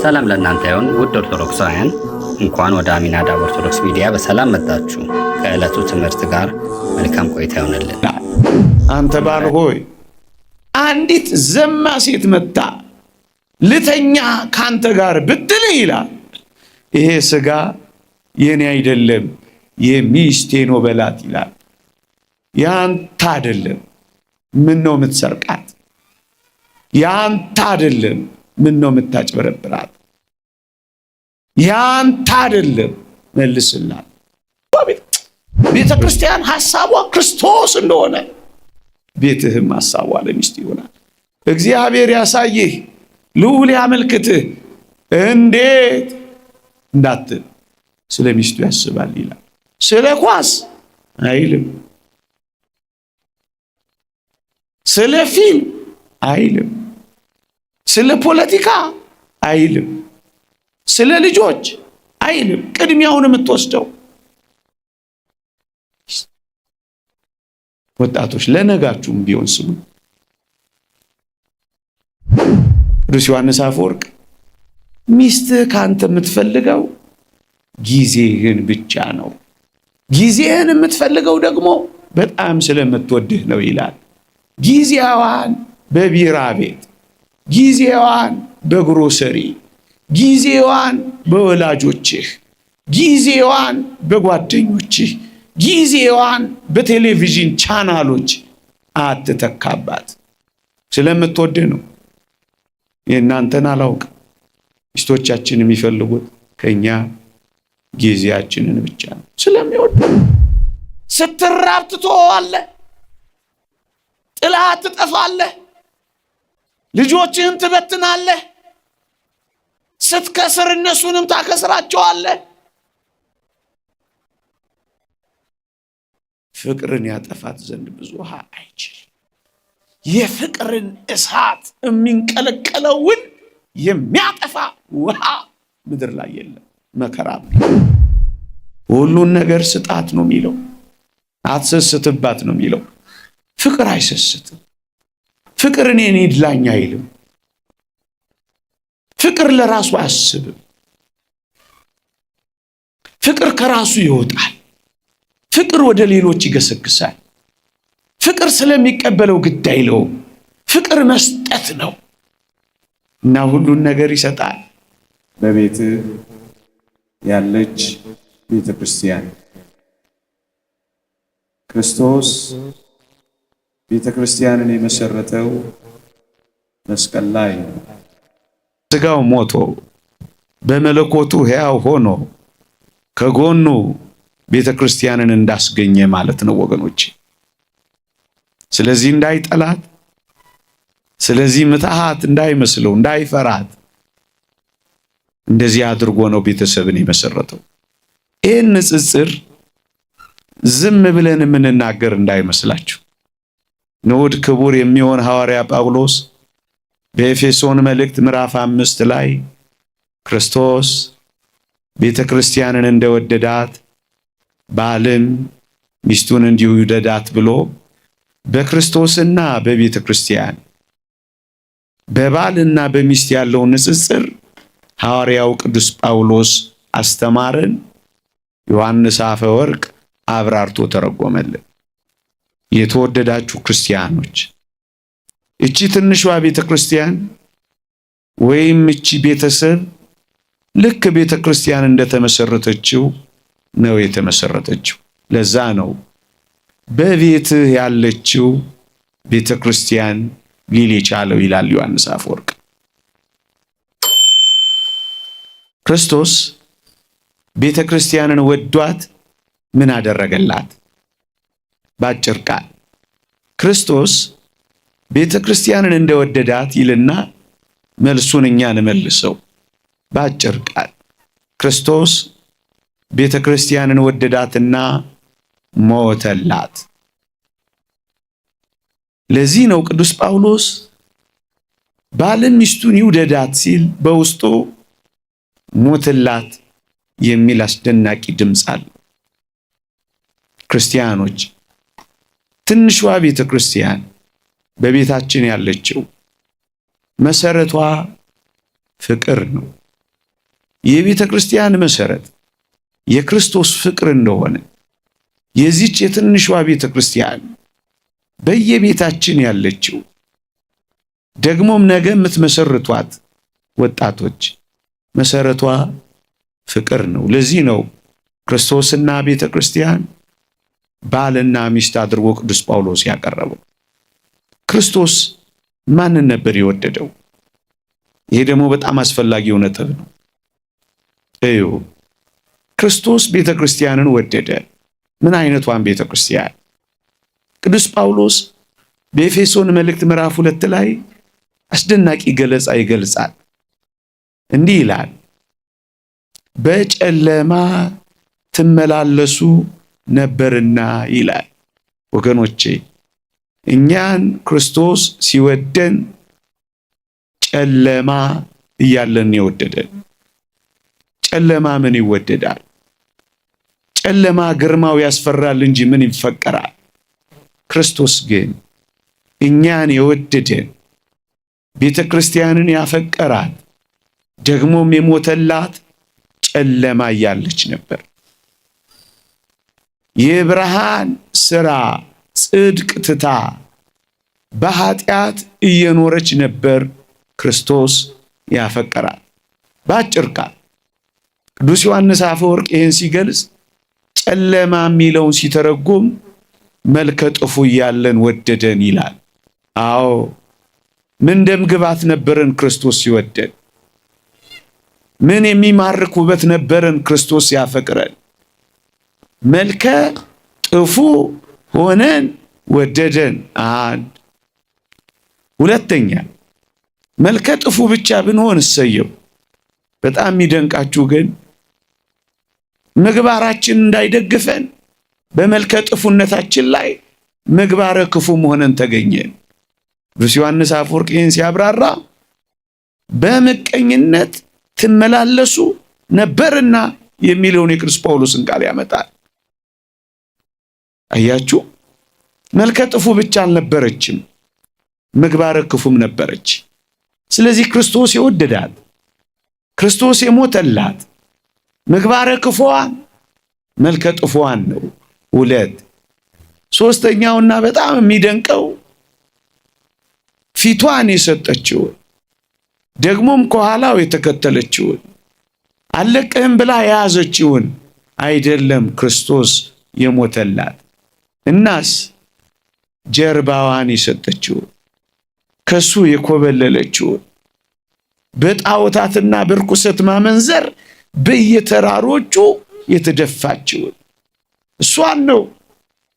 ሰላም ለእናንተ ይሁን ውድ ኦርቶዶክሳውያን፣ እንኳን ወደ አሚናዳብ ኦርቶዶክስ ሚዲያ በሰላም መጣችሁ። ከዕለቱ ትምህርት ጋር መልካም ቆይታ ይሆንልን። አንተ ባል ሆይ አንዲት ዘማ ሴት መጣ ልተኛ ካንተ ጋር ብትል ይላል፣ ይሄ ስጋ የኔ አይደለም የሚስቴ ነው በላት ይላል። ያንተ አይደለም ምን ነው የምትሰርቃት? ያንተ አይደለም ምን ነው የምታጭበረብራት? ያንተ አይደለም መልስላት። ቤተ ክርስቲያን ሐሳቧ ክርስቶስ እንደሆነ ቤትህም ሐሳቧ ለሚስት ይሆናል። እግዚአብሔር ያሳይህ፣ ልዑል ያመልክትህ እንዴት እንዳትል ስለ ሚስቱ ያስባል ይላል። ስለ ኳስ አይልም፣ ስለ ፊልም አይልም፣ ስለ ፖለቲካ አይልም፣ ስለ ልጆች አይልም። ቅድሚያውን የምትወስደው ወጣቶች ለነጋችሁም ቢሆን ስሙ። ቅዱስ ዮሐንስ አፈወርቅ ሚስትህ ካንተ የምትፈልገው ጊዜህን ብቻ ነው፣ ጊዜህን የምትፈልገው ደግሞ በጣም ስለምትወድህ ነው ይላል። ጊዜዋን በቢራ ቤት፣ ጊዜዋን በግሮሰሪ፣ ጊዜዋን በወላጆችህ፣ ጊዜዋን በጓደኞችህ፣ ጊዜዋን በቴሌቪዥን ቻናሎች አትተካባት። ስለምትወድህ ነው። የእናንተን አላውቅም። ሚስቶቻችን የሚፈልጉት ከኛ ጊዜያችንን ብቻ ነው። ስለሚወድ ስትራብ ትተዋለህ፣ ጥላት ትጠፋለህ፣ ልጆችህን ትበትናለህ፣ ስትከስር እነሱንም ታከስራቸዋለህ። ፍቅርን ያጠፋት ዘንድ ብዙ ውሃ አይችልም። የፍቅርን እሳት የሚንቀለቀለውን የሚያጠፋ ውሃ ምድር ላይ የለም። መከራ ሁሉን ነገር ስጣት ነው የሚለው፣ አትሰስትባት ነው የሚለው። ፍቅር አይሰስትም። ፍቅር እኔን ይድላኝ አይልም። ፍቅር ለራሱ አያስብም። ፍቅር ከራሱ ይወጣል። ፍቅር ወደ ሌሎች ይገሰግሳል። ፍቅር ስለሚቀበለው ግድ አይለውም። ፍቅር መስጠት ነው እና ሁሉን ነገር ይሰጣል። በቤት ያለች ቤተ ክርስቲያን ክርስቶስ ቤተ ክርስቲያንን የመሰረተው መስቀል ላይ ነው። ስጋው ሞቶ በመለኮቱ ሕያው ሆኖ ከጎኑ ቤተ ክርስቲያንን እንዳስገኘ ማለት ነው ወገኖች። ስለዚህ እንዳይጠላት፣ ስለዚህ ምትሃት እንዳይመስለው፣ እንዳይፈራት እንደዚህ አድርጎ ነው ቤተሰብን የመሰረተው። ይህን ንጽጽር ዝም ብለን የምንናገር እንዳይመስላችሁ። ንዑድ ክቡር የሚሆን ሐዋርያ ጳውሎስ በኤፌሶን መልእክት ምዕራፍ 5 ላይ ክርስቶስ ቤተ ክርስቲያንን እንደወደዳት ባልም ሚስቱን እንዲሁ ይውደዳት ብሎ በክርስቶስና በቤተ ክርስቲያን በባልና በሚስት ያለው ንጽጽር ሐዋርያው ቅዱስ ጳውሎስ አስተማረን። ዮሐንስ አፈወርቅ አብራርቶ ተረጎመልን። የተወደዳችሁ ክርስቲያኖች፣ እቺ ትንሿ ቤተ ክርስቲያን ወይም እቺ ቤተሰብ ልክ ቤተ ክርስቲያን እንደተመሰረተችው ነው የተመሰረተችው። ለዛ ነው በቤትህ ያለችው ቤተ ክርስቲያን ሊል የቻለው ይላል ዮሐንስ አፈወርቅ። ክርስቶስ ቤተ ክርስቲያንን ወዷት ምን አደረገላት? ባጭር ቃል ክርስቶስ ቤተ ክርስቲያንን እንደወደዳት ይልና መልሱን እኛ እንመልሰው። ባጭር ቃል ክርስቶስ ቤተ ክርስቲያንን ወደዳትና ሞተላት። ለዚህ ነው ቅዱስ ጳውሎስ ባልን ሚስቱን ይውደዳት ሲል በውስጡ ሞትላት የሚል አስደናቂ ድምፅ አለ። ክርስቲያኖች፣ ትንሿ ቤተ ክርስቲያን በቤታችን ያለችው መሰረቷ ፍቅር ነው። የቤተ ክርስቲያን መሰረት የክርስቶስ ፍቅር እንደሆነ የዚች የትንሿ ቤተ ክርስቲያን በየቤታችን ያለችው ደግሞም ነገ የምትመሰርቷት ወጣቶች መሰረቷ ፍቅር ነው። ለዚህ ነው ክርስቶስና ቤተ ክርስቲያን ባልና ሚስት አድርጎ ቅዱስ ጳውሎስ ያቀረበው። ክርስቶስ ማንን ነበር የወደደው? ይሄ ደግሞ በጣም አስፈላጊው ነጥብ ነው። እዩ፣ ክርስቶስ ቤተ ክርስቲያንን ወደደ። ምን አይነቷን ቤተ ክርስቲያን? ቅዱስ ጳውሎስ በኤፌሶን መልእክት ምዕራፍ 2 ላይ አስደናቂ ገለጻ ይገልጻል። እንዲህ ይላል፣ በጨለማ ትመላለሱ ነበርና ይላል። ወገኖቼ እኛን ክርስቶስ ሲወደን ጨለማ እያለን የወደደን። ጨለማ ምን ይወደዳል? ጨለማ ግርማው ያስፈራል እንጂ ምን ይፈቀራል? ክርስቶስ ግን እኛን የወደደን ቤተ ክርስቲያንን ያፈቀራት ደግሞም የሞተላት ጨለማ እያለች ነበር። የብርሃን ሥራ ጽድቅ ትታ በኃጢአት እየኖረች ነበር ክርስቶስ ያፈቀራት። በአጭር ቃል ቅዱስ ዮሐንስ አፈወርቅ ይህን ሲገልጽ ጨለማ የሚለውን ሲተረጎም መልከ ጥፉ እያለን ወደደን ይላል። አዎ ምን ደም ግባት ነበረን ክርስቶስ ሲወደን። ምን የሚማርክ ውበት ነበረን ክርስቶስ ያፈቅረን። መልከ ጥፉ ሆነን ወደደን። አንድ ሁለተኛ መልከ ጥፉ ብቻ ብንሆን እሰየው። በጣም የሚደንቃችሁ ግን ምግባራችን እንዳይደግፈን በመልከ ጥፉነታችን ላይ ምግባረ ክፉም ሆነን ተገኘን። ቅዱስ ዮሐንስ አፈወርቅ ይህን ሲያብራራ በምቀኝነት ትመላለሱ ነበርና የሚለውን የቅዱስ ጳውሎስን ቃል ያመጣል። አያችሁ፣ መልከ ጥፉ ብቻ አልነበረችም፣ ምግባረ ክፉም ነበረች። ስለዚህ ክርስቶስ የወደዳት ክርስቶስ የሞተላት ምግባረ ክፉዋን መልከ ጥፉዋን ነው። ሁለት ሶስተኛውና በጣም የሚደንቀው ፊቷን የሰጠችውን ደግሞም ከኋላው የተከተለችውን አለቅህም ብላ የያዘችውን አይደለም ክርስቶስ የሞተላት። እናስ ጀርባዋን የሰጠችውን ከሱ የኮበለለችውን በጣዖታትና በርኩሰት ማመንዘር በየተራሮቹ የተደፋችውን እሷን ነው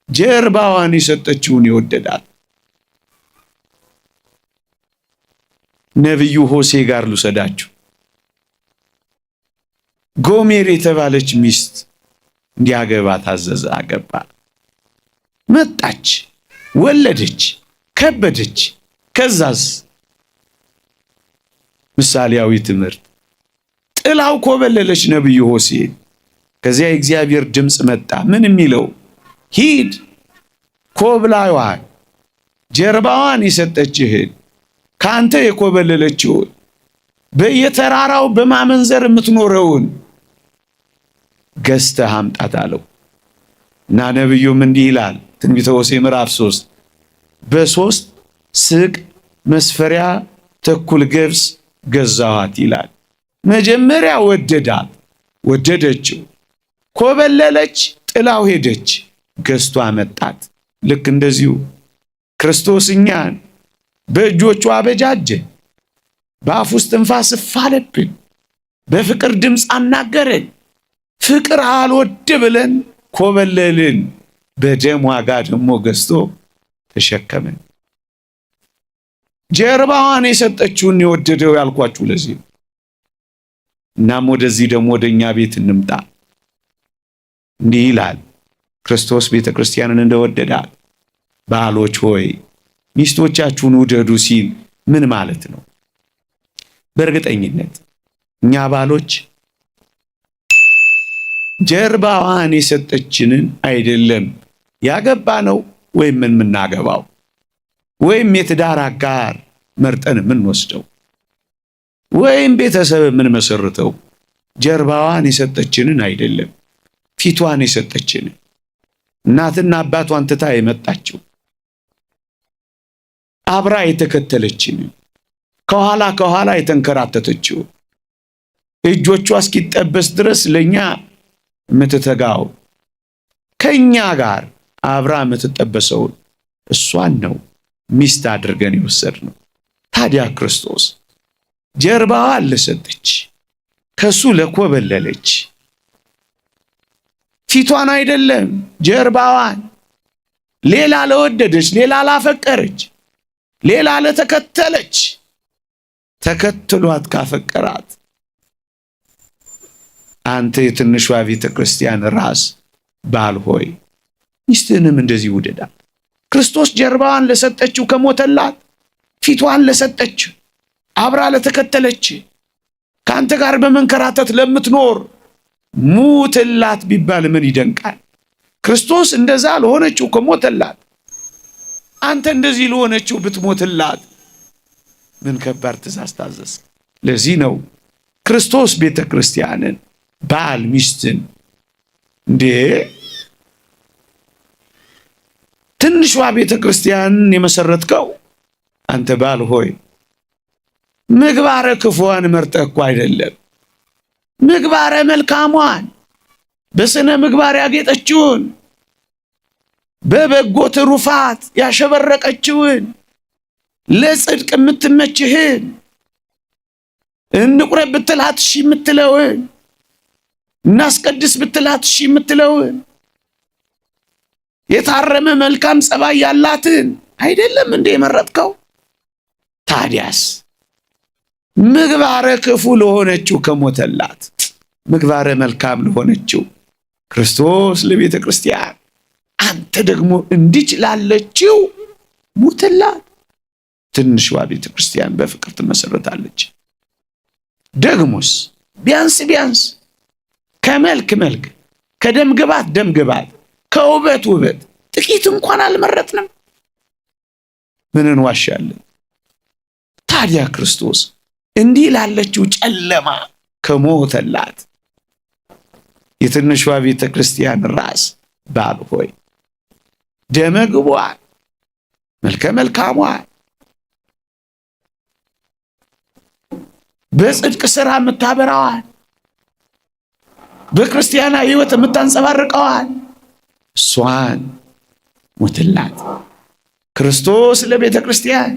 ጀርባዋን የሰጠችውን የወደዳት። ነቢዩ ሆሴ ጋር ልውሰዳችሁ። ጎሜር የተባለች ሚስት እንዲያገባ ታዘዘ። አገባ። መጣች፣ ወለደች፣ ከበደች። ከዛስ ምሳሌያዊ ትምህርት ጥላው ኮበለለች ነቢዩ ሆሴ። ከዚያ የእግዚአብሔር ድምፅ መጣ። ምን የሚለው? ሂድ ኮብላዋን ጀርባዋን የሰጠችህን ካንተ የኮበለለችውን በየተራራው በማመንዘር የምትኖረውን ገዝተህ አምጣት አለው። እና ነቢዩም እንዲህ ይላል ትንቢተ ሆሴዕ ምዕራፍ 3 በ3 ስቅ መስፈሪያ ተኩል ገብስ ገዛኋት ይላል። መጀመሪያ ወደዳት፣ ወደደችው፣ ኮበለለች፣ ጥላው ሄደች፣ ገዝቶ አመጣት። ልክ እንደዚሁ ክርስቶስ እኛን በእጆቹ አበጃጀ፣ በአፉ እስትንፋስ እፍ አለብን፣ በፍቅር ድምፅ አናገረን። ፍቅር አልወድ ብለን ኮበለልን፣ በደም ዋጋ ደግሞ ገዝቶ ተሸከመን። ጀርባዋን የሰጠችውን የወደደው ያልኳችሁ ለዚህ ነው። እናም ወደዚህ ደግሞ ወደኛ ቤት እንምጣ። እንዲህ ይላል ክርስቶስ ቤተ ክርስቲያንን እንደወደዳት ባሎች ሆይ ሚስቶቻችሁን ውደዱ ሲል ምን ማለት ነው? በእርግጠኝነት እኛ ባሎች ጀርባዋን የሰጠችንን አይደለም ያገባ ነው ወይም የምናገባው ወይም የትዳር አጋር መርጠን የምንወስደው ወይም ቤተሰብ የምንመሰርተው ጀርባዋን የሰጠችንን አይደለም፣ ፊቷን የሰጠችንን እናትና አባቷን ትታ የመጣችው አብራ የተከተለችንን ከኋላ የተንከራተተችው እጆቿ እስኪጠበስ ድረስ ለኛ የምትተጋው ከኛ ጋር አብራ የምትጠበሰውን እሷን ነው ሚስት አድርገን የወሰድነው። ታዲያ ክርስቶስ ጀርባዋን ለሰጠች፣ ከሱ ለኮበለለች፣ ፊቷን አይደለም ጀርባዋን፣ ሌላ ለወደደች፣ ሌላ ላፈቀረች፣ ሌላ ለተከተለች፣ ተከትሏት ካፈቀራት አንተ የትንሿ ቤተ ክርስቲያን ራስ ባል ሆይ ሚስትህንም እንደዚህ ውደዳት። ክርስቶስ ጀርባዋን ለሰጠችው ከሞተላት፣ ፊቷን ለሰጠች፣ አብራ ለተከተለች፣ ከአንተ ጋር በመንከራተት ለምትኖር ሙትላት ቢባል ምን ይደንቃል? ክርስቶስ እንደዛ ለሆነችው ከሞተላት፣ አንተ እንደዚህ ለሆነችው ብትሞትላት ምን ከባድ ትእዛዝ ታዘዝ። ለዚህ ነው ክርስቶስ ቤተ ክርስቲያንን ባል ሚስትን እንዴ ትንሿ ቤተ ክርስቲያንን የመሰረትከው አንተ ባል ሆይ ምግባረ ክፉዋን መርጠህ እኮ አይደለም፣ ምግባረ መልካሟን በስነ ምግባር ያጌጠችውን በበጎ ትሩፋት ያሸበረቀችውን ለጽድቅ የምትመችህን እንቁረብ ብትላት እሺ የምትለውን እናስቀድስ ብትላት እሺ የምትለውን የታረመ መልካም ጸባይ ያላትን አይደለም እንዴ የመረጥከው? ታዲያስ ምግባረ ክፉ ለሆነችው ከሞተላት፣ ምግባረ መልካም ለሆነችው ክርስቶስ ለቤተ ክርስቲያን አንተ ደግሞ እንዲች ላለችው ሙትላት። ትንሿ ቤተ ክርስቲያን በፍቅር ትመሰረታለች። ደግሞስ ቢያንስ ከመልክ መልክ፣ ከደም ግባት ደም ግባት፣ ከውበት ውበት ጥቂት እንኳን አልመረጥንም። ምን እንዋሻለን? ታዲያ ክርስቶስ እንዲህ ላለችው ጨለማ ከሞተላት የትንሿ ቤተ ክርስቲያን ራስ ባል ሆይ ደመ ግቧን፣ መልከ መልካሟን፣ በጽድቅ ሥራ የምታበራዋን፣ በክርስቲያና ሕይወት የምታንጸባርቀዋን እሷን ሞትላት። ክርስቶስ ለቤተ ክርስቲያን፣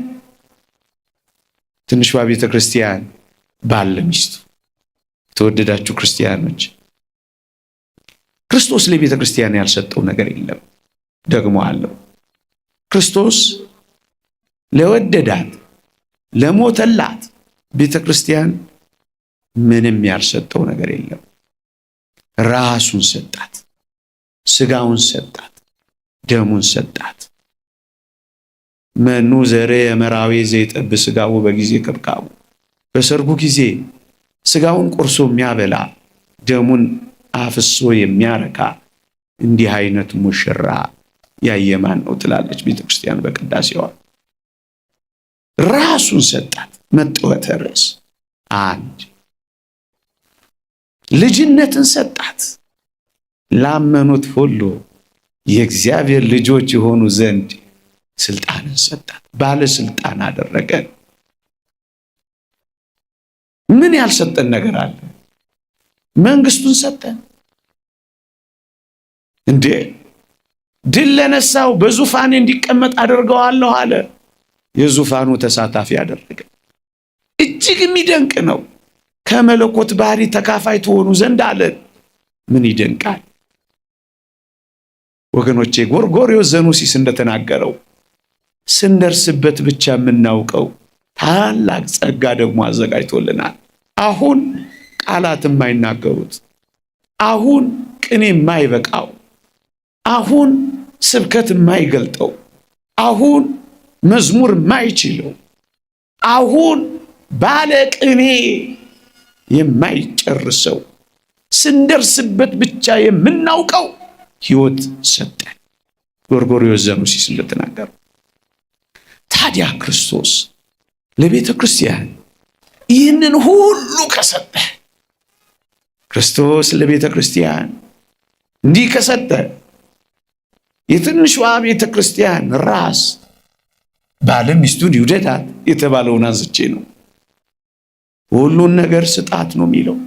ትንሿ ቤተ ክርስቲያን ባል ለሚስቱ። የተወደዳችሁ ክርስቲያኖች ክርስቶስ ለቤተ ክርስቲያን ያልሰጠው ነገር የለም፣ ደግሞ አለው። ክርስቶስ ለወደዳት ለሞተላት ቤተ ክርስቲያን ምንም ያልሰጠው ነገር የለም። ራሱን ሰጣት፣ ስጋውን ሰጣት፣ ደሙን ሰጣት። መኑ ዘሬ የመራዊ ዘይጠብ ስጋው በጊዜ ከብካቡ። በሰርጉ ጊዜ ስጋውን ቆርሶ የሚያበላ ደሙን አፍሶ የሚያረካ እንዲህ አይነት ሙሽራ ያየማን ነው ትላለች ቤተ ክርስቲያን በቅዳሴዋ። ራሱን ሰጣት። መጥወተ ርዕስ አንድ ልጅነትን ሰጣት። ላመኑት ሁሉ የእግዚአብሔር ልጆች የሆኑ ዘንድ ስልጣንን ሰጣት። ባለስልጣን አደረገን። ምን ያልሰጠን ነገር አለ? መንግስቱን ሰጠን እንዴ! ድል ለነሳው በዙፋኔ እንዲቀመጥ አደርገዋለሁ አለ። የዙፋኑ ተሳታፊ አደረገ። እጅግ የሚደንቅ ነው። ከመለኮት ባህሪ ተካፋይ ትሆኑ ዘንድ አለን። ምን ይደንቃል ወገኖቼ! ጎርጎርዮስ ዘኑሲስ እንደተናገረው ስንደርስበት ብቻ የምናውቀው ታላቅ ጸጋ ደግሞ አዘጋጅቶልናል። አሁን ቃላት የማይናገሩት፣ አሁን ቅኔ የማይበቃው፣ አሁን ስብከት የማይገልጠው፣ አሁን መዝሙር የማይችለው፣ አሁን ባለ ቅኔ የማይጨርሰው ስንደርስበት ብቻ የምናውቀው ሕይወት ሰጠን። ጎርጎርዮስ ዘኑሲስ እንደተናገረው ታዲያ ክርስቶስ ለቤተ ክርስቲያን ይህንን ሁሉ ከሰጠ ክርስቶስ ለቤተ ክርስቲያን እንዲህ ከሰጠ የትንሿ ቤተ ክርስቲያን ራስ ባለም ሚስቱን ይውደዳት የተባለውን አንስቼ ነው። ሁሉን ነገር ስጣት ነው የሚለው፣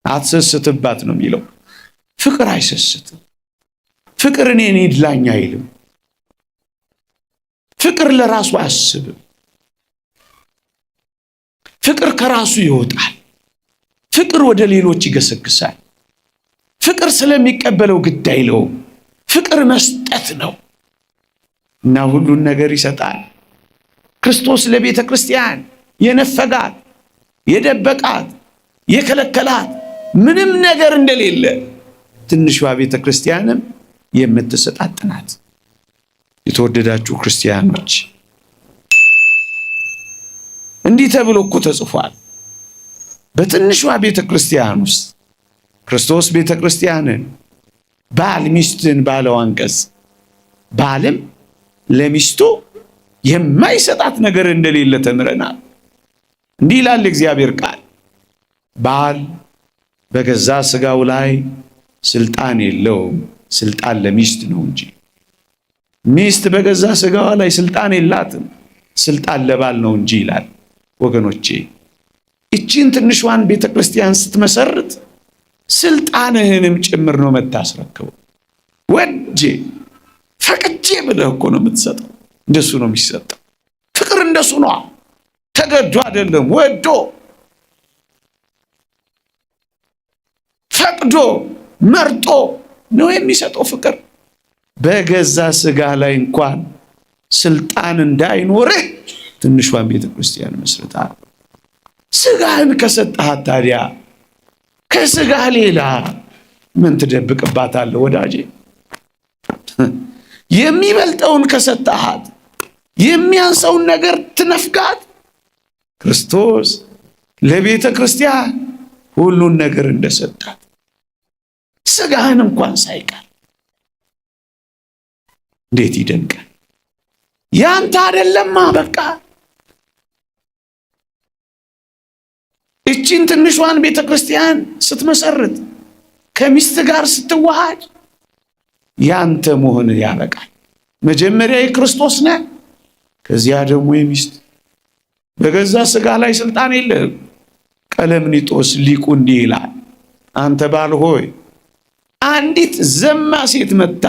አትሰስትባት ነው የሚለው። ፍቅር አይሰስትም። ፍቅር እኔን ይድላኝ አይልም። ፍቅር ለራሱ አያስብም። ፍቅር ከራሱ ይወጣል። ፍቅር ወደ ሌሎች ይገሰግሳል። ፍቅር ስለሚቀበለው ግድ አይለውም። ፍቅር መስጠት ነው እና ሁሉን ነገር ይሰጣል። ክርስቶስ ለቤተ ክርስቲያን የነፈጋት፣ የደበቃት፣ የከለከላት ምንም ነገር እንደሌለ ትንሿ ቤተ ክርስቲያንም የምትሰጣት ናት። የተወደዳችሁ ክርስቲያኖች እንዲህ ተብሎ እኮ ተጽፏል። በትንሿ ቤተ ክርስቲያን ውስጥ ክርስቶስ ቤተ ክርስቲያንን ባል ሚስትን ባለው አንቀጽ ባልም ለሚስቱ የማይሰጣት ነገር እንደሌለ ተምረናል። እንዲህ ይላል እግዚአብሔር ቃል፣ ባል በገዛ ሥጋው ላይ ስልጣን የለውም፣ ስልጣን ለሚስት ነው እንጂ። ሚስት በገዛ ሥጋዋ ላይ ስልጣን የላትም፣ ስልጣን ለባል ነው እንጂ ይላል። ወገኖቼ እቺን ትንሿን ቤተ ክርስቲያን ስትመሰርት ስልጣንህንም ጭምር ነው የምታስረክበው። ወጄ ፈቅጄ ብለህ እኮ ነው የምትሰጠው። እንደሱ ነው የሚሰጠው። ፍቅር እንደሱ ነው። ተገዶ አይደለም፣ ወዶ ፈቅዶ መርጦ ነው የሚሰጠው ፍቅር። በገዛ ሥጋ ላይ እንኳን ስልጣን እንዳይኖርህ ትንሿን ቤተ ክርስቲያን መስርታ ሥጋህን ከሰጠሃት ታዲያ ከሥጋህ ሌላ ምን ትደብቅባታለህ ወዳጄ? የሚበልጠውን ከሰጠሃት የሚያንሰውን ነገር ትነፍጋት። ክርስቶስ ለቤተ ክርስቲያን ሁሉን ነገር እንደሰጣት ሥጋህን እንኳን ሳይቀር እንዴት ይደንቃል! ያንተ አይደለማ በቃ። እቺን ትንሿን ቤተ ክርስቲያን ስትመሰርት ከሚስት ጋር ስትዋሃድ ያንተ መሆን ያበቃል። መጀመሪያ የክርስቶስ ነህ፣ ከዚያ ደግሞ የሚስት። በገዛ ሥጋ ላይ ስልጣን የለህም። ቀለምኒጦስ ሊቁ እንዲህ ይላል፣ አንተ ባል ሆይ አንዲት ዘማ ሴት መጣ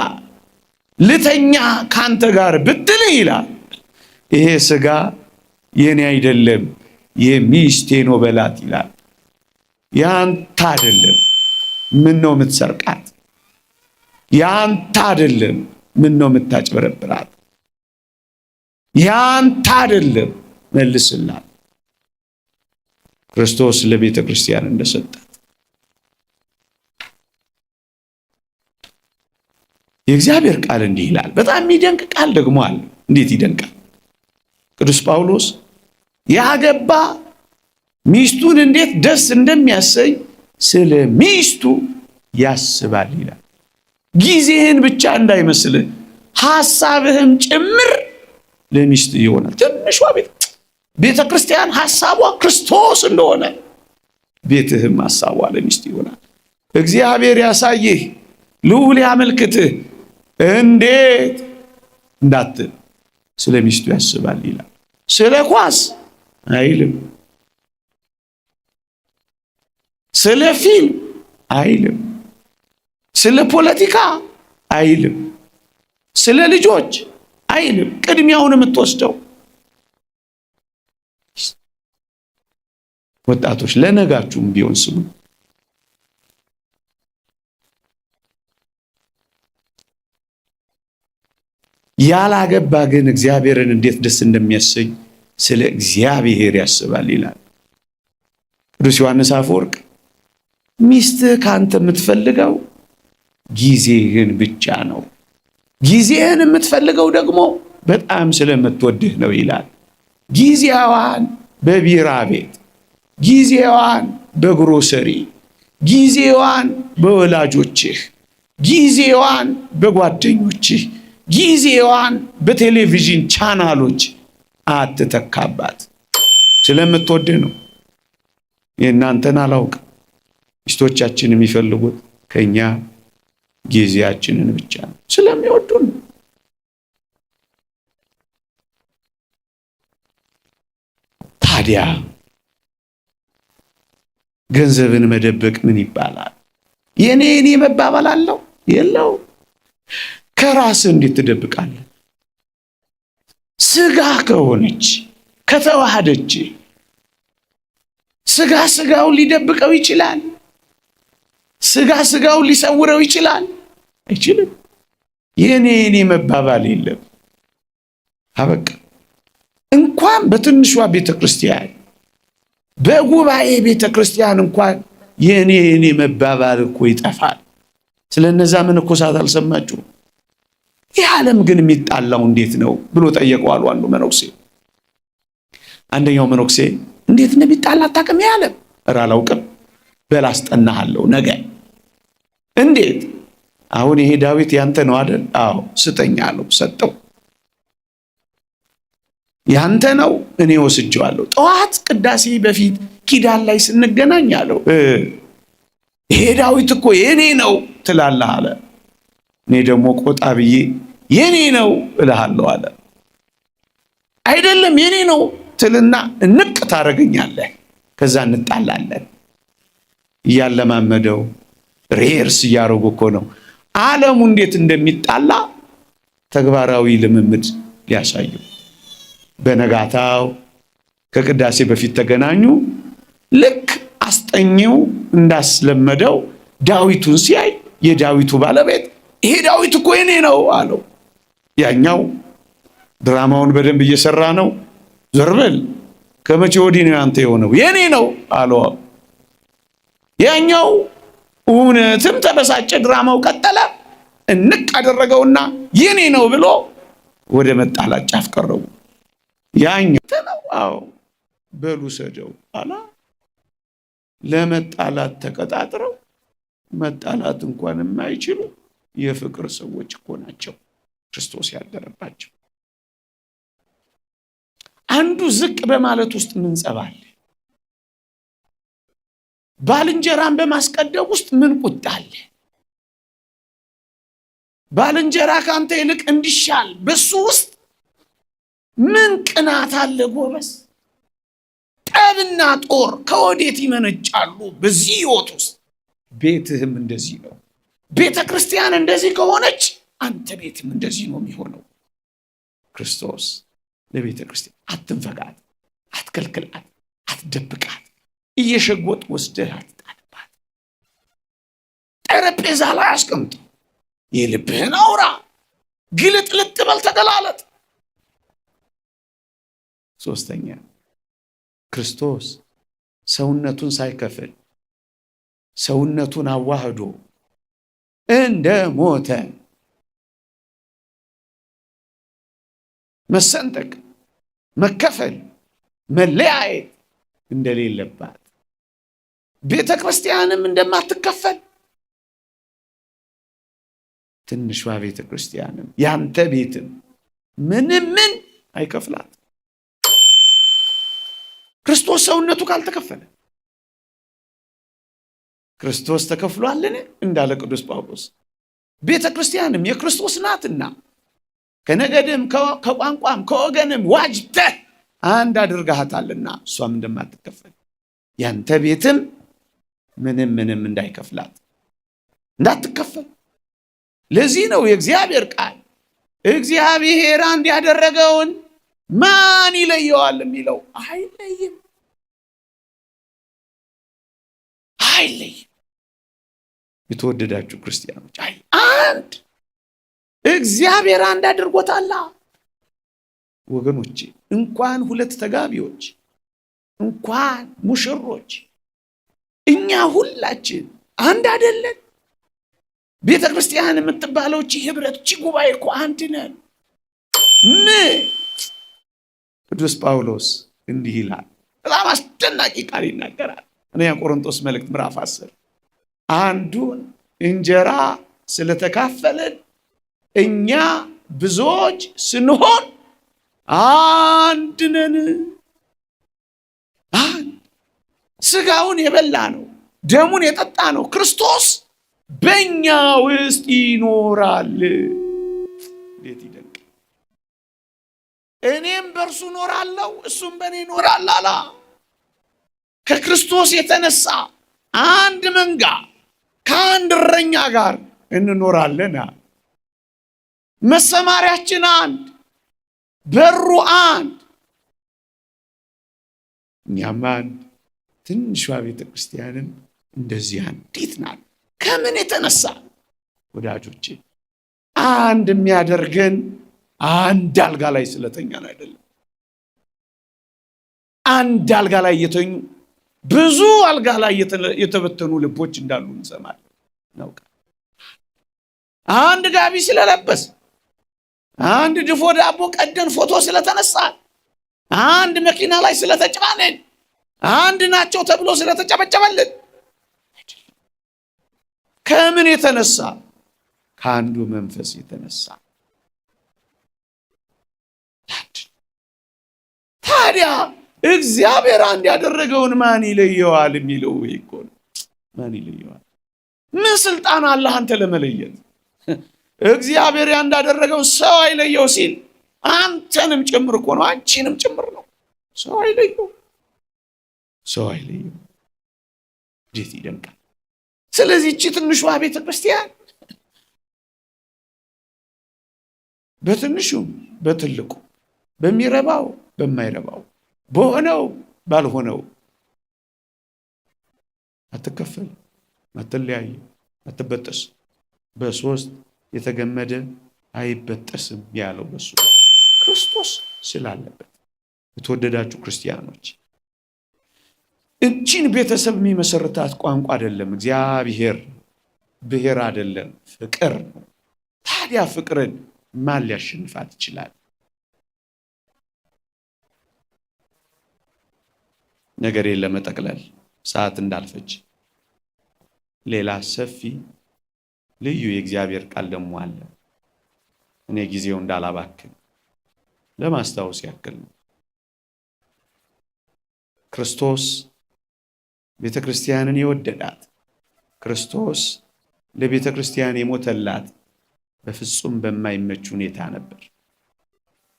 ልተኛ ካንተ ጋር ብትልህ ይላል፣ ይሄ ሥጋ የኔ አይደለም የሚስቴ ነው በላት ይላል። ያንተ አይደለም፣ ምን ነው የምትሰርቃት? ያንተ አይደለም፣ ምን ነው የምታጭበረብራት? ያንተ አይደለም፣ መልስላት። ክርስቶስ ለቤተ ክርስቲያን እንደሰጣት የእግዚአብሔር ቃል እንዲህ ይላል። በጣም የሚደንቅ ቃል ደግሞ አለ። እንዴት ይደንቃል! ቅዱስ ጳውሎስ ያገባ ሚስቱን እንዴት ደስ እንደሚያሰኝ ስለ ሚስቱ ያስባል ይላል። ጊዜህን ብቻ እንዳይመስልህ ሐሳብህም ጭምር ለሚስት ይሆናል። ትንሿ ቤተ ክርስቲያን ሐሳቧ ክርስቶስ እንደሆነ ቤትህም ሐሳቧ ለሚስት ይሆናል። እግዚአብሔር ያሳይህ፣ ልዑል ያመልክትህ እንዴት እንዳትል ስለ ሚስቱ ያስባል ይላል። ስለ ኳስ አይልም፣ ስለ ፊልም አይልም፣ ስለ ፖለቲካ አይልም፣ ስለ ልጆች አይልም። ቅድሚያውን የምትወስደው ወጣቶች ለነጋችሁም ቢሆን ስሙ። ያላገባ ግን እግዚአብሔርን እንዴት ደስ እንደሚያሰኝ ስለ እግዚአብሔር ያስባል ይላል ቅዱስ ዮሐንስ አፈወርቅ። ሚስትህ ካንተ የምትፈልገው ጊዜህን ብቻ ነው። ጊዜህን የምትፈልገው ደግሞ በጣም ስለምትወድህ ነው ይላል። ጊዜዋን በቢራ ቤት፣ ጊዜዋን በግሮሰሪ፣ ጊዜዋን በወላጆችህ፣ ጊዜዋን በጓደኞችህ፣ ጊዜዋን በቴሌቪዥን ቻናሎች አትተካባት። ስለምትወድህ ነው። የእናንተን አላውቅም። ሚስቶቻችን የሚፈልጉት ከኛ ጊዜያችንን ብቻ ነው፣ ስለሚወዱን። ታዲያ ገንዘብን መደበቅ ምን ይባላል? የኔ መባባል አለው የለው? ከራስ እንዴት ትደብቃለህ? ስጋ ከሆነች ከተዋሃደች ስጋው ሊደብቀው ይችላል? ስጋው ሊሰውረው ይችላል? አይችልም። የኔ መባባል የለም። አበቃ። እንኳን በትንሿ ቤተክርስቲያን በጉባኤ ቤተክርስቲያን እንኳን የኔ መባባል እኮ ይጠፋል። ስለነዛ መነኮሳት አልሰማችሁ? ይህ ዓለም ግን የሚጣላው እንዴት ነው ብሎ ጠየቀው አሉ አንዱ መነኩሴ። አንደኛው መነኩሴ እንዴት እንደሚጣላ አታውቅም? ይህ ዓለም ኧረ አላውቅም። በል አስጠናሃለሁ ነገ። እንዴት? አሁን ይሄ ዳዊት ያንተ ነው አይደል? አዎ ስጠኝ አለው። ሰጠው። ያንተ ነው፣ እኔ ወስጄዋለሁ። ጠዋት ቅዳሴ በፊት ኪዳን ላይ ስንገናኝ አለው ይሄ ዳዊት እኮ የኔ ነው ትላለህ አለ። እኔ ደግሞ ቆጣ ብዬ የኔ ነው እልሃለሁ አለ። አይደለም የኔ ነው ትልና እንቅ ታረገኛለህ፣ ከዛ እንጣላለን። እያለማመደው ሬርስ እያረጉ እኮ ነው ዓለሙ እንዴት እንደሚጣላ ተግባራዊ ልምምድ ሊያሳየው። በነጋታው ከቅዳሴ በፊት ተገናኙ። ልክ አስጠኚው እንዳስለመደው ዳዊቱን ሲያይ የዳዊቱ ባለቤት ይሄ ዳዊት እኮ የኔ ነው አለው። ያኛው ድራማውን በደንብ እየሰራ ነው። ዞር በል ከመቼ ወዲህ ነው ያንተ የሆነው? የኔ ነው አለው። ያኛው እውነትም ተበሳጨ። ድራማው ቀጠለ። እንቅ አደረገውና የኔ ነው ብሎ ወደ መጣላት ጫፍ ቀረቡ። ያኛው ተነው አዎ በሉ ሰደው አላ። ለመጣላት ተቀጣጥረው መጣላት እንኳን የማይችሉ የፍቅር ሰዎች እኮ ናቸው ክርስቶስ ያደረባቸው። አንዱ ዝቅ በማለት ውስጥ ምን ጸባል? ባልንጀራን በማስቀደም ውስጥ ምን ቁጣ አለ? ባልንጀራ ካንተ ይልቅ እንዲሻል በሱ ውስጥ ምን ቅናት አለ ጎበስ? ጠብና ጦር ከወዴት ይመነጫሉ? በዚህ ሕይወት ውስጥ ቤትህም እንደዚህ ነው። ቤተ ክርስቲያን እንደዚህ ከሆነች አንተ ቤትም እንደዚህ ነው የሚሆነው። ክርስቶስ ለቤተ ክርስቲያን አትንፈጋት፣ አትከልክላት፣ አትደብቃት፣ እየሸጎጥ ወስደህ አትጣልባት። ጠረጴዛ ላይ አስቀምጥ፣ የልብህን አውራ፣ ግልጥልጥ በል፣ ተገላለጥ። ሶስተኛ ክርስቶስ ሰውነቱን ሳይከፍል ሰውነቱን አዋህዶ እንደ ሞተ መሰንጠቅ፣ መከፈል፣ መለያየት እንደሌለባት ቤተ ክርስቲያንም እንደማትከፈል ትንሿ ቤተ ክርስቲያንም ያንተ ቤትም ምን አይከፍላት። ክርስቶስ ሰውነቱ ካልተከፈለ ክርስቶስ ተከፍሏልን እንዳለ ቅዱስ ጳውሎስ ቤተ ክርስቲያንም የክርስቶስ ናትና ከነገድም ከቋንቋም ከወገንም ዋጅተህ አንድ አድርጋታልና እሷም እንደማትከፈል ያንተ ቤትም ምንም እንዳይከፍላት እንዳትከፈል። ለዚህ ነው የእግዚአብሔር ቃል እግዚአብሔር አንድ ያደረገውን ማን ይለየዋል የሚለው። አይለይም። የተወደዳችሁ ክርስቲያኖች አንድ እግዚአብሔር አንድ አድርጎታል። ወገኖቼ እንኳን ሁለት ተጋቢዎች እንኳን ሙሽሮች እኛ ሁላችን አንድ አይደለን? ቤተ ክርስቲያን የምትባለው እቺ ህብረት እቺ ጉባኤ እኮ አንድ ነን። ቅዱስ ጳውሎስ እንዲህ ይላል። በጣም አስደናቂ ቃል ይናገራል። አንደኛ ቆሮንቶስ መልእክት ምዕራፍ 10 አንዱን እንጀራ ስለተካፈለን እኛ ብዙዎች ስንሆን አንድ ነን። አንድ ስጋውን የበላ ነው ደሙን የጠጣ ነው ክርስቶስ በእኛ ውስጥ ይኖራል። እንዴት ይደንቅ! እኔም በእርሱ እኖራለሁ እሱም በእኔ ይኖራል አላ። ከክርስቶስ የተነሳ አንድ መንጋ ከአንድ እረኛ ጋር እንኖራለን። መሰማሪያችን አንድ፣ በሩ አንድ፣ እኛም አንድ። ትንሿ ቤተ ክርስቲያንም እንደዚህ አንዲት ናት። ከምን የተነሳ ወዳጆቼ? አንድ የሚያደርገን አንድ አልጋ ላይ ስለተኛን አይደለም። አንድ አልጋ ላይ የተኙ ብዙ አልጋ ላይ የተበተኑ ልቦች እንዳሉ እንሰማለን፣ እናውቃለን። አንድ ጋቢ ስለለበስ፣ አንድ ድፎ ዳቦ ቀደን ፎቶ ስለተነሳን፣ አንድ መኪና ላይ ስለተጫነን፣ አንድ ናቸው ተብሎ ስለተጨበጨበልን ከምን የተነሳ? ከአንዱ መንፈስ የተነሳ። ታዲያ እግዚአብሔር አንድ ያደረገውን ማን ይለየዋል የሚለው እኮ ነው። ማን ይለየዋል? ምን ስልጣን አለህ አንተ ለመለየት? እግዚአብሔር እንዳደረገው ሰው አይለየው ሲል አንተንም ጭምር እኮ ነው፣ አንቺንም ጭምር ነው። ሰው አይለየው፣ ሰው አይለየው። እንዴት ይደንቃል! ስለዚህ እቺ ትንሿ ቤተ ክርስቲያን በትንሹም በትልቁ በሚረባው በማይረባው በሆነው ባልሆነው አትከፈል፣ አትለያይ፣ አትበጠስ። በሶስት የተገመደ አይበጠስም ያለው በሱ ክርስቶስ ስላለበት። የተወደዳችሁ ክርስቲያኖች እቺን ቤተሰብ የሚመሰርታት ቋንቋ አይደለም እግዚአብሔር፣ ብሔር አይደለም፣ ፍቅር ነው። ታዲያ ፍቅርን ማን ሊያሸንፋት ይችላል? ነገሬን ለመጠቅለል ሰዓት እንዳልፈጅ ሌላ ሰፊ ልዩ የእግዚአብሔር ቃል ደግሞ አለ። እኔ ጊዜው እንዳላባክን ለማስታወስ ያክል ነው። ክርስቶስ ቤተ ክርስቲያንን የወደዳት፣ ክርስቶስ ለቤተ ክርስቲያን የሞተላት በፍጹም በማይመች ሁኔታ ነበር።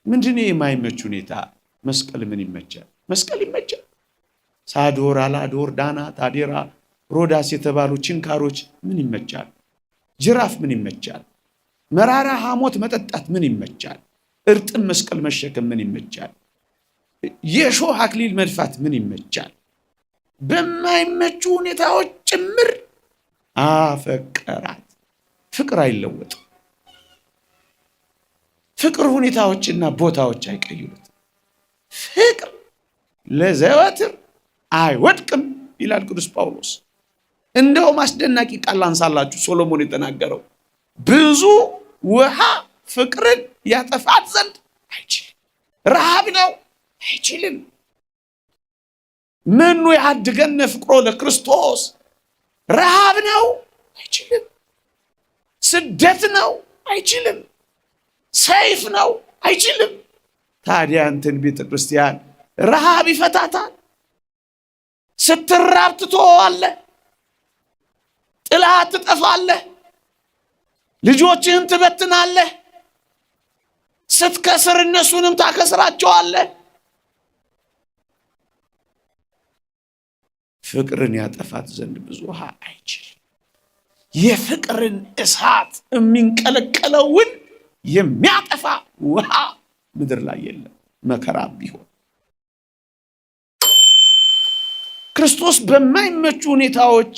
ምንድነው የማይመች ሁኔታ? መስቀል ምን ይመቻል? መስቀል ይመቻል። ሳዶር፣ አላዶር፣ ዳናት፣ አዴራ፣ ሮዳስ የተባሉ ችንካሮች ምን ይመቻል? ጅራፍ ምን ይመቻል? መራራ ሐሞት መጠጣት ምን ይመቻል? እርጥም መስቀል መሸከም ምን ይመቻል? የሾህ አክሊል መድፋት ምን ይመቻል? በማይመቹ ሁኔታዎች ጭምር አፈቀራት። ፍቅር አይለወጥም። ፍቅር ሁኔታዎችና ቦታዎች አይቀይሩት። ፍቅር ለዘወትር አይወድቅም ይላል ቅዱስ ጳውሎስ። እንደውም አስደናቂ ቃል አንሳላችሁ ሶሎሞን የተናገረው ብዙ ውሃ ፍቅርን ያጠፋት ዘንድ አይችልም። ረሃብ ነው፣ አይችልም። ምኑ ያድገነ ፍቅሮ ለክርስቶስ? ረሃብ ነው፣ አይችልም። ስደት ነው፣ አይችልም። ሰይፍ ነው፣ አይችልም። ታዲያ እንትን ቤተ ክርስቲያን ረሃብ ይፈታታል። ስትራብ ትተዋለህ፣ ጥላት ትጠፋለህ፣ ልጆችህን ትበትናለህ፣ ስትከስር እነሱንም ታከስራቸዋለህ። ፍቅርን ያጠፋት ዘንድ ብዙ ውሃ አይችልም። የፍቅርን እሳት የሚንቀለቀለውን የሚያጠፋ ውሃ ምድር ላይ የለም፣ መከራም ቢሆን። ክርስቶስ በማይመቹ ሁኔታዎች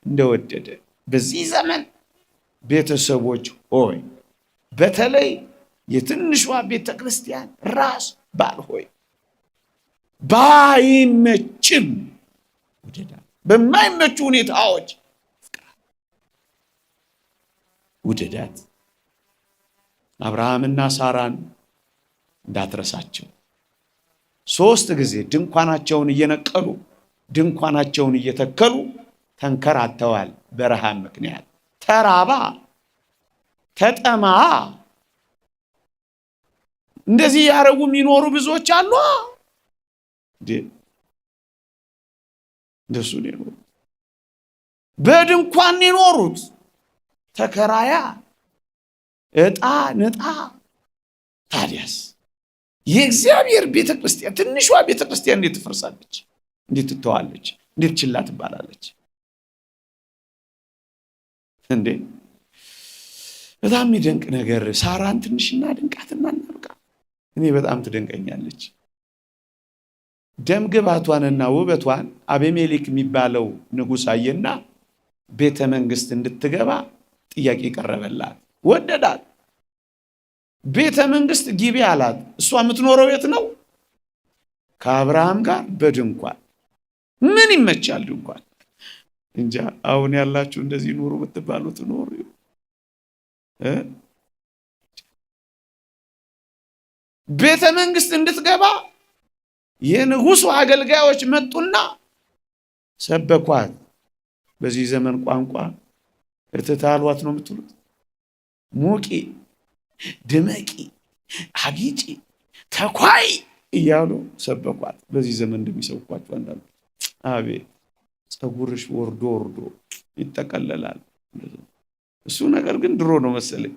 እንደወደደ በዚህ ዘመን ቤተሰቦች ሆይ፣ በተለይ የትንሿ ቤተ ክርስቲያን ራስ ባል ሆይ፣ ባይመችም ውደዳት። በማይመቹ ሁኔታዎች ውደዳት። አብርሃምና ሳራን እንዳትረሳቸው። 3 ጊዜ ድንኳናቸውን እየነቀሉ ድንኳናቸውን እየተከሉ ተንከራተዋል። በረሃብ ምክንያት ተራባ፣ ተጠማ። እንደዚህ ያረጉ የሚኖሩ ብዙዎች አሉ። እንደሱ ነው። በድንኳን የኖሩት ተከራያ ዕጣ ንጣ። ታዲያስ የእግዚአብሔር ቤተክርስቲያን ትንሿ ቤተክርስቲያን እንዴት ትፈርሳለች? እንዴት ትተዋለች? እንዴት ችላ ትባላለች እንዴ? በጣም የሚደንቅ ነገር። ሳራን ትንሽና ድንቃትና እናብቃ። እኔ በጣም ትደንቀኛለች። ደም ግባቷንና ውበቷን አቤሜሌክ የሚባለው ንጉሥ አየና ቤተ መንግስት እንድትገባ ጥያቄ ቀረበላት። ወደዳት። ቤተ መንግስት ግቢ አላት። እሷ የምትኖረው የት ነው? ከአብርሃም ጋር በድንኳን። ምን ይመቻል ድንኳን? እንጃ። አሁን ያላችሁ እንደዚህ ኑሩ ብትባሉት ኑሩ። ቤተ መንግስት እንድትገባ የንጉሱ አገልጋዮች መጡና ሰበኳት። በዚህ ዘመን ቋንቋ እርትታሏት ነው የምትሉት። ሙቂ፣ ድመቂ፣ አጊጪ፣ ተኳይ እያሉ ሰበኳት። በዚህ ዘመን እንደሚሰብኳቸው አንዳንዱ አቤት ፀጉርሽ ወርዶ ወርዶ ይጠቀለላል። እሱ ነገር ግን ድሮ ነው መሰለኝ።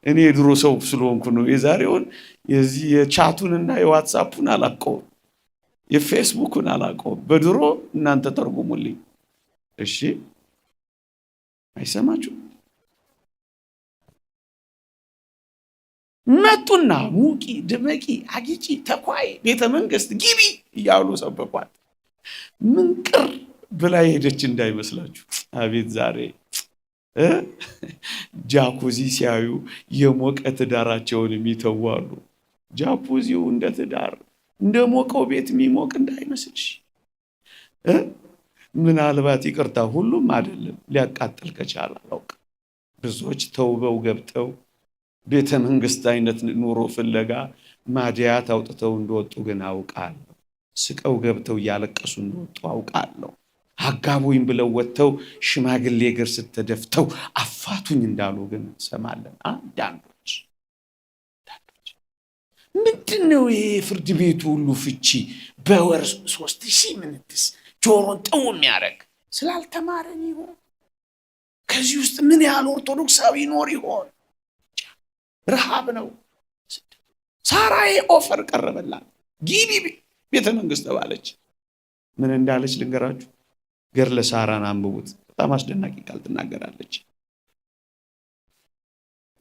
እኔ የድሮ ሰው ስለሆንኩ ነው። የዛሬውን የዚህ የቻቱንና የዋትሳፑን አላውቀውም፣ የፌስቡክን አላውቀውም። በድሮ እናንተ ተርጉሙልኝ እሺ። አይሰማችሁ? መጡና ሙቂ፣ ድመቂ፣ አጊጪ፣ ተኳይ፣ ቤተ መንግስት ግቢ እያሉ ሰበኳት። ምንቅር ብላ ሄደች እንዳይመስላችሁ። አቤት ዛሬ ጃኩዚ ሲያዩ የሞቀ ትዳራቸውን የሚተዋሉ። ጃኩዚው እንደ ትዳር እንደ ሞቀው ቤት የሚሞቅ እንዳይመስልሽ። ምናልባት ይቅርታ፣ ሁሉም አይደለም፣ ሊያቃጥል ከቻለ አላውቅም። ብዙዎች ተውበው ገብተው ቤተ መንግስት አይነት ኑሮ ፍለጋ ማዲያት አውጥተው እንደወጡ ግን አውቃለሁ። ስቀው ገብተው እያለቀሱ እንደወጡ አውቃለሁ። አጋቡኝ ብለው ወጥተው ሽማግሌ እግር ስተደፍተው አፋቱኝ እንዳሉ ግን ሰማለን። አንዳንዶች ምንድነው ይሄ ፍርድ ቤቱ ሁሉ ፍቺ በወር 3000 ምንትስ ጆሮን ጥው የሚያደርግ? ስላልተማረን ይሆን? ከዚህ ውስጥ ምን ያህል ኦርቶዶክሳዊ ይኖር ይሆን? ረሃብ ነው። ሳራዬ ኦፈር ቀረበላት፣ ግቢ ቤተ መንግስት ተባለች። ምን እንዳለች ልንገራችሁ። ገድለ ሳራን አንብቡት። በጣም አስደናቂ ቃል ትናገራለች።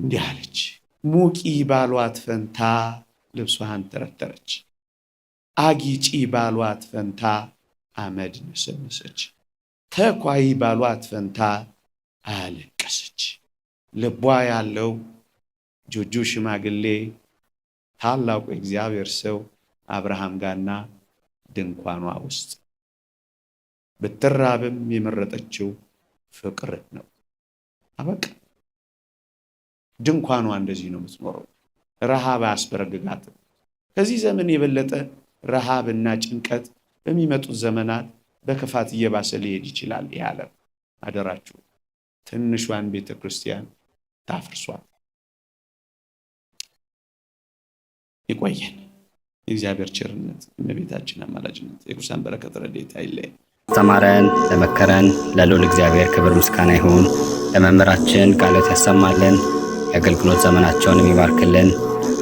እንዲህ አለች። ሙቂ ባሏት ፈንታ ልብሷን ተረተረች፣ አጊጪ ባሏት ፈንታ አመድ ነሰነሰች፣ ተኳይ ባሏት ፈንታ አለቀሰች። ልቧ ያለው ጆጆ ሽማግሌ ታላቁ እግዚአብሔር ሰው አብርሃም ጋርና ድንኳኗ ውስጥ ብትራብም የመረጠችው ፍቅር ነው። አበቃ። ድንኳኗ እንደዚህ ነው የምትኖረው። ረሃብ አያስበረግጋትም። ከዚህ ዘመን የበለጠ ረሃብና ጭንቀት በሚመጡት ዘመናት በክፋት እየባሰ ሊሄድ ይችላል። ያለ አደራችሁ ትንሿን ቤተ ክርስቲያን ታፍርሷል። ይቆየን። የእግዚአብሔር ቸርነት፣ የእመቤታችን አማላጅነት፣ የቅዱሳን በረከት ረድኤት አይለየን። ተማረን ለመከረን ለልዑል እግዚአብሔር ክብር ምስጋና ይሁን። ለመምህራችን ቃሎት ያሰማልን፣ የአገልግሎት ዘመናቸውን ይባርክልን።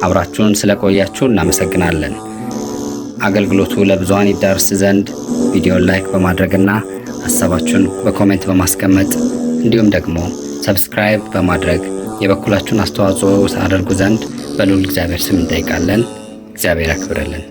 አብራችሁን ስለቆያችሁ እናመሰግናለን። አገልግሎቱ ለብዙሃን ይዳርስ ዘንድ ቪዲዮን ላይክ በማድረግና ሀሳባችሁን በኮሜንት በማስቀመጥ እንዲሁም ደግሞ ሰብስክራይብ በማድረግ የበኩላችሁን አስተዋጽኦ ታደርጉ ዘንድ በልዑል እግዚአብሔር ስም እንጠይቃለን። እግዚአብሔር ያክብርልን።